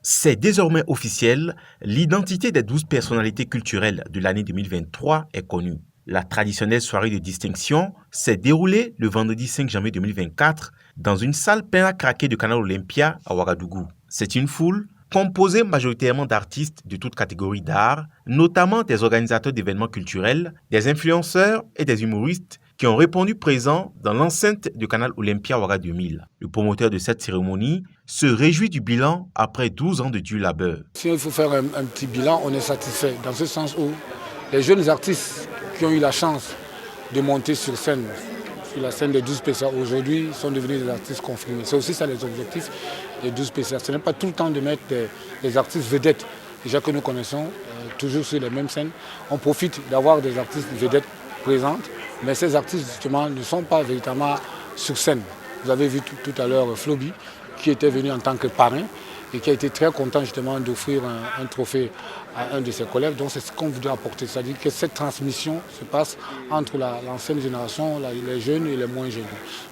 C'est désormais officiel, l'identité des 12 personnalités culturelles de l'année 2023 est connue. La traditionnelle soirée de distinction s'est déroulée le vendredi 5 janvier 2024 dans une salle pleine à craquer de Canal Olympia à Ouagadougou. C'est une foule composée majoritairement d'artistes de toutes catégories d'art, notamment des organisateurs d'événements culturels, des influenceurs et des humoristes qui ont répondu présents dans l'enceinte de Canal Olympia Ouaga 2000. Le promoteur de cette cérémonie se réjouit du bilan après 12 ans de dur labeur. Si il faut faire un petit bilan, on est satisfait dans ce sens où les jeunes artistes qui ont eu la chance de monter sur la scène des 12 PCA aujourd'hui sont devenus des artistes confirmés. C'est aussi ça les objectifs des 12 PCA. Ce n'est pas tout le temps de mettre des artistes vedettes, déjà que nous connaissons, toujours sur les mêmes scènes. On profite d'avoir des artistes vedettes présentes, mais ces artistes justement ne sont pas véritablement sur scène. Vous avez vu tout à l'heure Floby qui était venu en tant que parrain et qui a été très content justement d'offrir un trophée à un de ses collègues. Donc c'est ce qu'on voudrait apporter, c'est-à-dire que cette transmission se passe entre l'ancienne génération, les jeunes et les moins jeunes.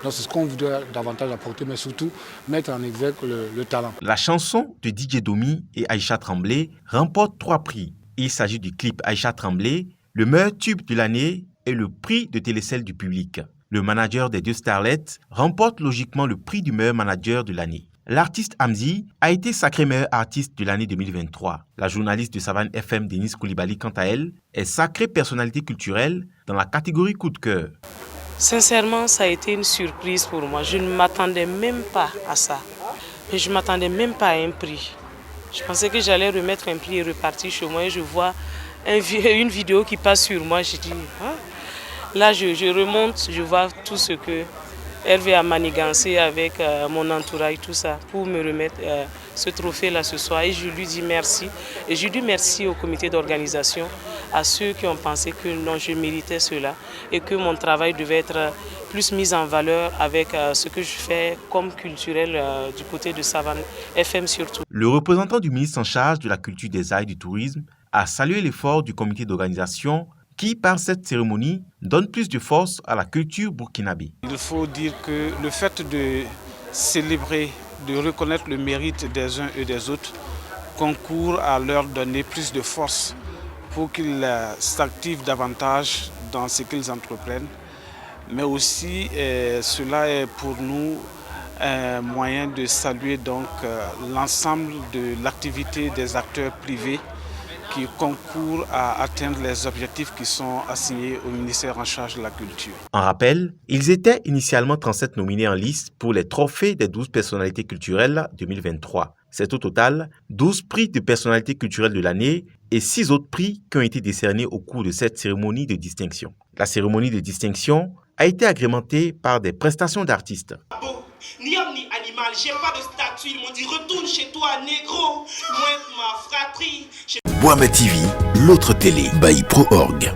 Donc c'est ce qu'on voudrait davantage apporter, mais surtout mettre en exergue le talent. La chanson de DJ Domi et Aïcha Tremblay remporte 3 prix. Il s'agit du clip Aïcha Tremblay, le meilleur tube de l'année et le prix de télécell du public. Le manager des 2 starlets remporte logiquement le prix du meilleur manager de l'année. L'artiste Hamzi a été sacré meilleur artiste de l'année 2023. La journaliste de Savane FM, Denise Koulibaly, quant à elle, est sacrée personnalité culturelle dans la catégorie coup de cœur. Sincèrement, ça a été une surprise pour moi. Je ne m'attendais même pas à ça. Mais je ne m'attendais même pas à un prix. Je pensais que j'allais remettre un prix et repartir chez moi et je vois une vidéo qui passe sur moi. Je dis, ah. Là, je remonte, je vois tout ce que Hervé a manigancé avec mon entourage, tout ça, pour me remettre ce trophée-là ce soir. Et je lui dis merci. Et je dis merci au comité d'organisation, à ceux qui ont pensé que non, je méritais cela et que mon travail devait être plus mis en valeur avec ce que je fais comme culturel du côté de Savane FM surtout. Le représentant du ministre en charge de la culture, des arts et du tourisme a salué l'effort du comité d'organisation qui, par cette cérémonie, donne plus de force à la culture burkinabé. Il faut dire que le fait de célébrer, de reconnaître le mérite des uns et des autres, concourt à leur donner plus de force pour qu'ils s'activent davantage dans ce qu'ils entreprennent. Mais aussi, cela est pour nous un moyen de saluer donc l'ensemble de l'activité des acteurs privés qui concourent à atteindre les objectifs qui sont assignés au ministère en charge de la culture. En rappel, ils étaient initialement 37 nominés en lice pour les trophées des 12 personnalités culturelles 2023. C'est au total 12 prix de personnalité culturelle de l'année et 6 autres prix qui ont été décernés au cours de cette cérémonie de distinction. La cérémonie de distinction a été agrémentée par des prestations d'artistes. Ni homme ni animal, j'ai pas de statut, ils m'ont dit retourne chez toi négro, moi ma fratrie. Boama TV, l'autre télé, by Pro Org.